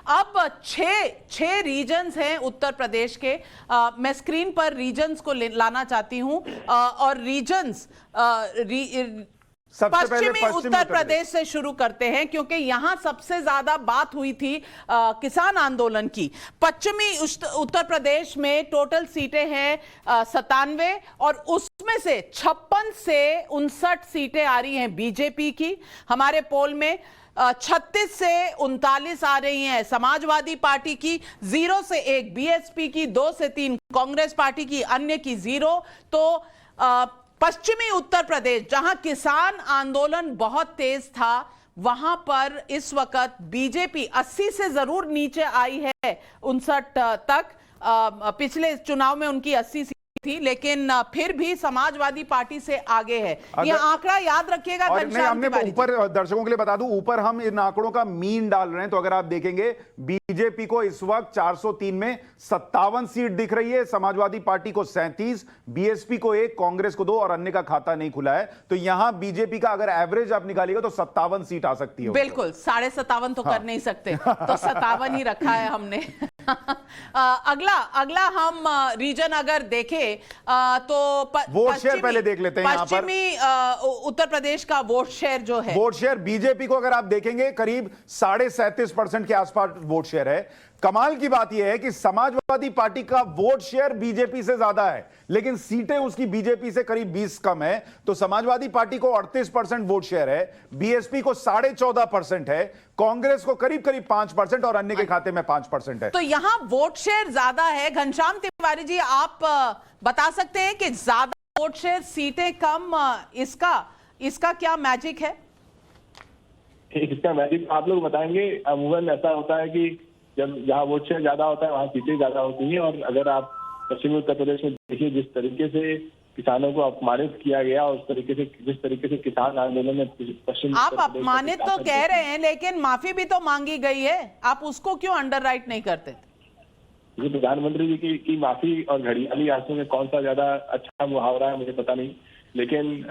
अब छह रीजन्स हैं उत्तर प्रदेश के। मैं स्क्रीन पर रीजन्स को लाना चाहती हूं और रीजन्स पश्चिमी उत्तर प्रदेश से शुरू करते हैं क्योंकि यहां सबसे ज्यादा बात हुई थी किसान आंदोलन की। पश्चिमी उत्तर प्रदेश में टोटल सीटें हैं 97 और उसमें से 56 से 59 सीटें आ रही हैं बीजेपी की। हमारे पोल में 36 से 39 आ रही हैं समाजवादी पार्टी की, 0 से 1 बीएसपी की, 2 से 3 कांग्रेस पार्टी की, अन्य की 0। तो पश्चिमी उत्तर प्रदेश जहां किसान आंदोलन बहुत तेज था वहां पर इस वक्त बीजेपी 80 से जरूर नीचे आई है 59 तक। पिछले चुनाव में उनकी 80 थी लेकिन फिर भी समाजवादी पार्टी से आगे है। यह आंकड़ा याद रखिएगा। हमने ऊपर दर्शकों के लिए बता दूं, ऊपर हम इन आंकड़ों का मीन डाल रहे हैं। तो अगर आप देखेंगे बीजेपी को इस वक्त 403 में 57 सीट दिख रही है, समाजवादी पार्टी को 37, बीएसपी को 1, कांग्रेस को 2 और अन्य का खाता नहीं खुला है। तो यहां बीजेपी का अगर एवरेज आप निकालिएगा तो 57 सीट आ सकती है। बिल्कुल 57.5 तो कर नहीं सकते, तो 57 ही रखा है हमने। अगला हम रीजन अगर देखें तो वोट शेयर पहले देख लेते हैं। पश्चिमी उत्तर प्रदेश का वोट शेयर जो है, वोट शेयर बीजेपी को अगर आप देखेंगे करीब 37.5% के आसपास वोट शेयर है। कमाल की बात यह है कि समाजवादी पार्टी का वोट शेयर बीजेपी से ज्यादा है लेकिन सीटें उसकी बीजेपी से करीब 20 कम है। तो समाजवादी पार्टी को 38% वोट शेयर है, बीएसपी को 14.5% है, कांग्रेस को करीब 5% और अन्य के खाते में 5% है। तो यहां वोट शेयर ज्यादा है। घनश्याम तिवारी जी, आप बता सकते हैं कि ज्यादा वोट शेयर, सीटें कम, इसका क्या मैजिक है? इसका मैजिक आप लोग बताएंगे। अमूमन ऐसा होता है कि जब जहाँ वोट शेयर ज्यादा होता है वहाँ सीटें ज्यादा होती हैं। और अगर आप पश्चिमी उत्तर प्रदेश में देखिए, जिस तरीके से किसानों को अपमानित किया गया, उस तरीके से जिस तरीके से किसान आंदोलन में पश्चिम, आप अपमानित तो कह रहे हैं लेकिन माफी भी तो मांगी गई है, आप उसको क्यों अंडरराइट नहीं करते? ये प्रधानमंत्री जी की माफी और घड़ियाली आंसू में कौन सा ज्यादा अच्छा मुहावरा है मुझे पता नहीं, लेकिन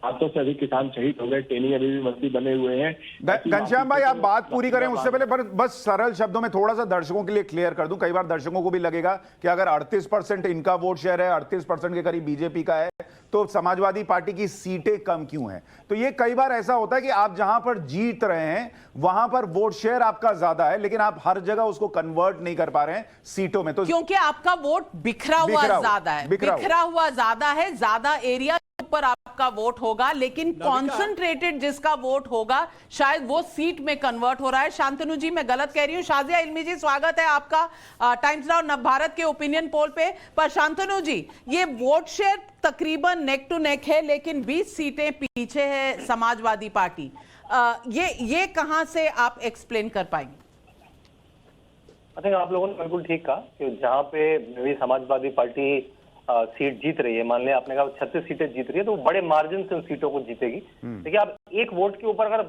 700 से अधिक किसान शहीद हो गए, टेनी अभी भी मंत्री बने हुए हैं। घनश्याम भाई, आप बात पूरी करें उससे पहले बस सरल शब्दों में थोड़ा सा दर्शकों के लिए क्लियर कर दूं। कई बार दर्शकों को भी लगेगा कि अगर 38% इनका वोट शेयर है, 38% के करीब बीजेपी का है, तो समाजवादी पार्टी की सीटें कम क्यों हैं? तो ये कई बार ऐसा होता है कि आप जहां पर जीत रहे हैं वहां पर वोट शेयर आपका ज्यादा है लेकिन आप हर जगह उसको कन्वर्ट नहीं कर पा रहे हैं सीटों में। तो क्योंकि आपका वोट बिखरा हुआ ज्यादा है, बिखरा हुआ ज्यादा है, ज्यादा एरिया पर आपका वोट होगा लेकिन कॉन्सेंट्रेटेड जिसका वोट होगा शायद वो सीट में कन्वर्ट हो रहा है। शांतनु जी, मैं गलत कह रही हूं? शाजिया इल्मी जी, स्वागत है आपका टाइम्स नाउ नवभारत के ओपिनियन पोल पे। पर शांतनु जी, ये वोट शेयर तकरीबन नेक टू नेक है लेकिन 20 सीटें पीछे है समाजवादी पार्टी। ये कहां से आप एक्सप्लेन कर पाएंगे? आई थिंक आप लोगों ने बिल्कुल ठीक कहा कि जहां पे समाजवादी पार्टी सीट जीत रही है, मान लिया आपने कहा 36 सीटें जीत रही है, तो बड़े मार्जिन से उन सीटों को जीतेगी। देखिए, आप एक वोट के ऊपर अगर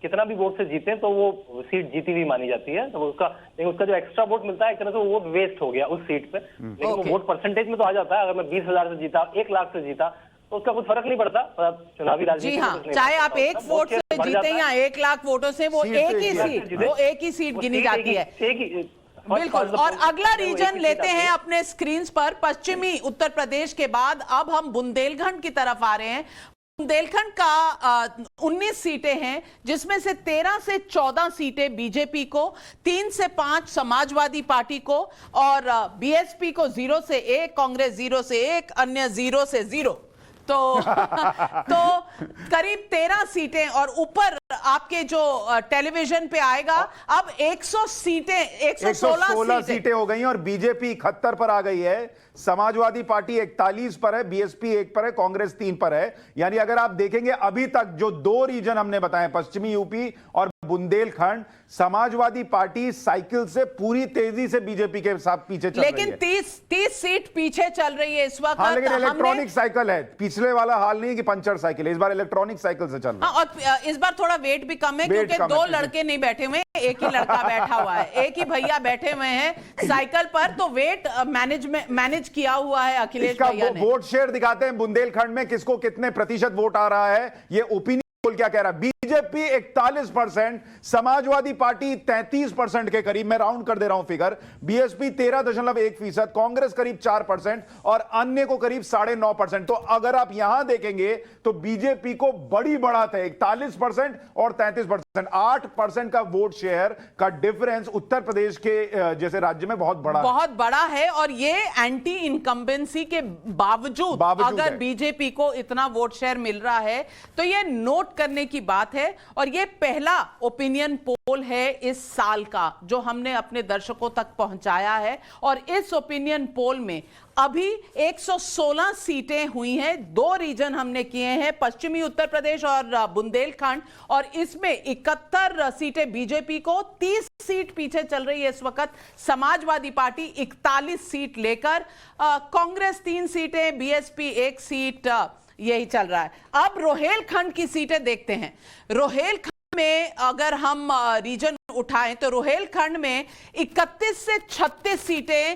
कितना भी वोट से जीते तो वो सीट जीती हुई मानी जाती है। तो उसका जो एक्स्ट्रा वोट मिलता है एक तरह से वो वेस्ट हो गया उस सीट पे। लेकिन वो वोट परसेंटेज में तो आ जाता है। अगर मैं 20,000 से जीता, 1 लाख से जीता, तो उसका कुछ फर्क नहीं पड़ता चुनावी राजनीति। जी हाँ, चाहे आप 1 वोट से जीते या 1 लाख वोटों से, वो एक ही सीट गिनी जाती है। बिल्कुल। और अगला रीजन लेते हैं अपने स्क्रीन पर। पश्चिमी उत्तर प्रदेश के बाद अब हम बुंदेलखंड की तरफ आ रहे हैं। बुंदेलखंड का 19 सीटें हैं जिसमें से 13 से 14 सीटें बीजेपी को, 3 से 5 समाजवादी पार्टी को और बीएसपी को 0 से 1, कांग्रेस 0 से 1, अन्य 0 से 0। तो करीब 13 सीटें और ऊपर आपके जो टेलीविजन पे आएगा अब 100 सीटें, 116 सीटें हो गई और बीजेपी 71 पर आ गई है, समाजवादी पार्टी 41 पर है, बीएसपी 1 पर है, कांग्रेस 3 पर है। यानी अगर आप देखेंगे अभी तक जो 2 रीजन हमने बताए, पश्चिमी यूपी और बुंदेलखंड, समाजवादी पार्टी साइकिल से पूरी तेजी से बीजेपी के साथ पीछे चल रही है। लेकिन 30 सीट पीछे चल रही है इस वक्त। हाँ, लेकिन इलेक्ट्रॉनिक साइकिल है, पिछले वाला हाल नहीं है कि पंचर साइकिल है, इस बार इलेक्ट्रॉनिक साइकिल से चल रहा है। और इस बार थोड़ा वेट भी कम है क्योंकि 2 लड़के नहीं बैठे हुए, एक ही लड़का बैठा हुआ है, एक ही भैया बैठे हुए हैं साइकिल पर। तो वेट मैनेज किया हुआ है अखिलेश भैया ने। वोट शेयर दिखाते हैं बुंदेलखंड में किसको कितने प्रतिशत वोट आ रहा है, ये ओपिनियन पोल क्या कह रहा है? बीजेपी 41%, समाजवादी पार्टी 33% के करीब, मैं राउंड कर दे रहा हूं फिगर, बीएसपी 13.1%, कांग्रेस करीब 4% और अन्य को करीब 9.5%। तो अगर आप यहां देखेंगे तो बीजेपी को बड़ी बढ़त है, 41% और 33%, 8% का वोट शेयर का डिफरेंस उत्तर प्रदेश के जैसे राज्य में बहुत बड़ा है। और ये एंटी इनकम्बेंसी के बावजूद अगर बीजेपी को इतना वोट शेयर मिल रहा है तो ये नोट करने की बात है। और ये पहला ओपिनियन पोल है इस साल का जो हमने अपने दर्शकों तक पहुंचाया है। और इस ओपिनियन पोल में अभी 116 सीटें हुई हैं, 2 रीजन हमने किए हैं, पश्चिमी उत्तर प्रदेश और बुंदेलखंड, और इसमें 71 सीटें बीजेपी को, 30 सीट पीछे चल रही है इस वक्त समाजवादी पार्टी 41 सीट लेकर, कांग्रेस 3 सीटें, बीएसपी 1 सीट, यही चल रहा है। अब रोहेलखंड की सीटें देखते हैं। रोहेलखंड में अगर हम रीजन उठाएं तो रोहेलखंड में 31 से 36 सीटें,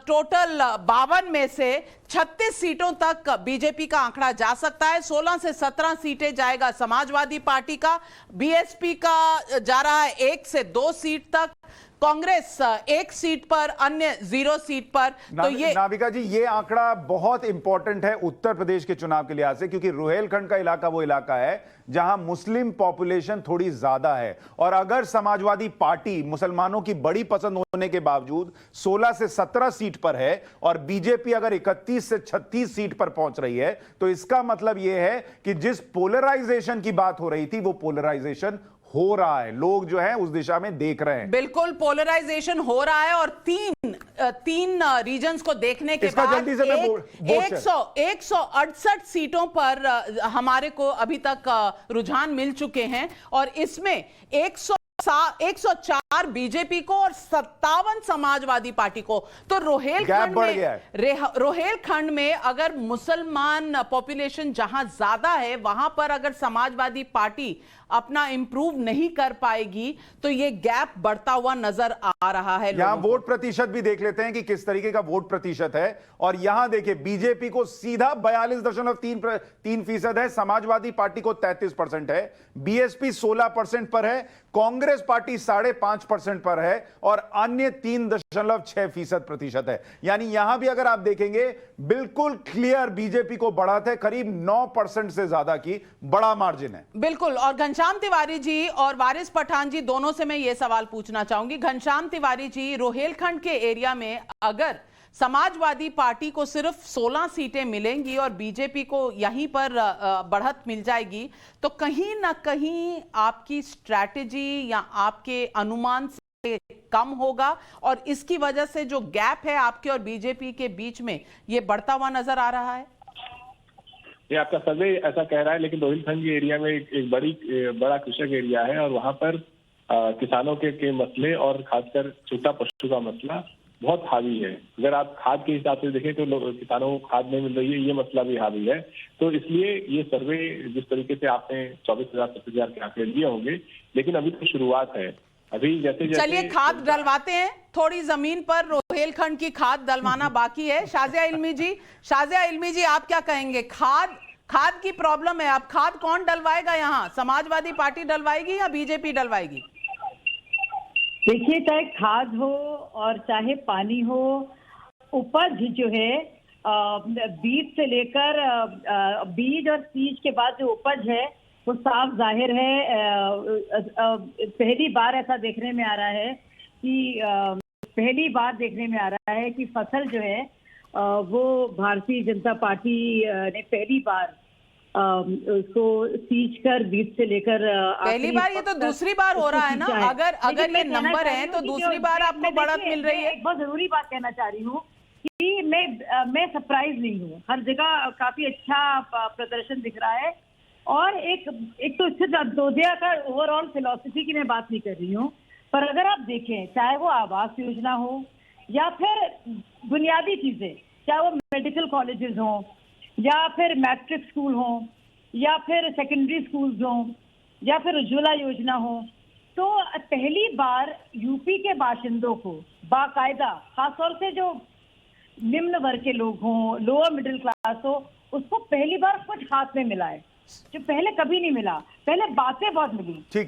टोटल 52 में से 36 सीटों तक बीजेपी का आंकड़ा जा सकता है। 16 से 17 सीटें जाएगा समाजवादी पार्टी का, बीएसपी का जा रहा है 1 से 2 सीट तक, कांग्रेस 1 सीट पर, अन्य 0 सीट पर। तो ये नाविका जी, ये आंकड़ा बहुत इंपॉर्टेंट है उत्तर प्रदेश के चुनाव के लिहाज से, क्योंकि रोहेलखंड का इलाका वो इलाका है जहां मुस्लिम पॉपुलेशन थोड़ी ज्यादा है। और अगर समाजवादी पार्टी मुसलमानों की बड़ी पसंद होने के बावजूद 16 से 17 सीट पर है और बीजेपी अगर 31 से 36 सीट पर पहुंच रही है, तो इसका मतलब यह है कि जिस पोलराइजेशन की बात हो रही थी वो पोलराइजेशन हो रहा है, लोग जो है उस दिशा में देख रहे हैं। बिल्कुल पोलराइजेशन हो रहा है। और तीन रीजन्स को देखने के बाद जल्दी से 168 सीटों पर हमारे को अभी तक रुझान मिल चुके हैं और इसमें 104 बीजेपी को और 57 समाजवादी पार्टी को। तो रोहेलखंड में अगर मुसलमान पॉपुलेशन जहां ज्यादा है वहां पर अगर समाजवादी पार्टी अपना इंप्रूव नहीं कर पाएगी तो ये गैप बढ़ता हुआ नजर आ रहा है। यहां वोट प्रतिशत भी देख लेते हैं कि किस तरीके का वोट प्रतिशत है। और यहां देखिए बीजेपी को सीधा 42.3% है, समाजवादी पार्टी को 33% है, बीएसपी 16% पर है, कांग्रेस पार्टी 5.5% पर है और अन्य 3.6% है। यानी यहां भी अगर आप देखेंगे बिल्कुल क्लियर बीजेपी को बढ़त है, करीब 9% से ज्यादा की बड़ा मार्जिन है। बिल्कुल। और घनश्याम तिवारी जी और वारिस पठान जी दोनों से मैं यह सवाल पूछना चाहूंगी। घनश्याम तिवारी जी, रोहेलखंड के एरिया में अगर समाजवादी पार्टी को सिर्फ 16 सीटें मिलेंगी और बीजेपी को यहीं पर बढ़त मिल जाएगी तो कहीं ना कहीं आपकी स्ट्रैटेजी या आपके अनुमान से कम होगा और इसकी वजह से जो गैप है आपके और बीजेपी के बीच में ये बढ़ता हुआ नजर आ रहा है। ये आपका सर्वे ऐसा कह रहा है, लेकिन रोहिलखंड के एरिया में एक बड़ा कृषक एरिया है और वहां पर किसानों के मसले और खासकर छोटा पशु का मसला बहुत हावी है। अगर आप खाद के हिसाब से देखें तो किसानों को खाद नहीं मिल रही है, ये मसला भी हावी है। तो इसलिए ये सर्वे जिस तरीके से आपने 24,000 25,000 के आंकड़े दिए होंगे, लेकिन अभी तो शुरुआत है। अभी जैसे चलिए खाद डलवाते हैं, थोड़ी जमीन पर रोहेलखंड की खाद डलवाना बाकी है। शाजिया इल्मी जी आप क्या कहेंगे? खाद की प्रॉब्लम है, अब खाद कौन डलवाएगा? यहाँ समाजवादी पार्टी डलवाएगी या बीजेपी डलवाएगी? देखिए, चाहे खाद हो और चाहे पानी हो, उपज जो है बीज से लेकर बीज और सींच के बाद जो उपज है वो साफ जाहिर है। पहली बार ऐसा देखने में आ रहा है कि फसल जो है वो भारतीय जनता पार्टी ने पहली बार उसको सींच कर बीज से लेकर पहली बार, ये तो दूसरी बार हो रहा है ना। अगर ये नंबर है तो दूसरी बार आपको बढ़त मिल रही है। एक बहुत जरूरी बात कहना चाह रही हूँ कि मैं सरप्राइज नहीं हूँ, हर जगह काफी अच्छा प्रदर्शन दिख रहा है। और एक तो इससे जोधिया का ओवरऑल फिलॉसफी की मैं बात नहीं कर रही हूँ, पर अगर आप देखें चाहे वो आवास योजना हो या फिर बुनियादी चीजें, चाहे वो मेडिकल कॉलेजेस हों या फिर मैट्रिक स्कूल हो या फिर सेकेंडरी स्कूल्स हो या फिर उज्ज्वला योजना हो, तो पहली बार यूपी के बाशिंदों को बाकायदा, खासतौर से जो निम्न वर्ग के लोग हों, लोअर मिडिल क्लास हो, उसको पहली बार कुछ हाथ में मिला है। जो पहले कभी नहीं मिला। पहले बातें बहुत मिली, ठीक है।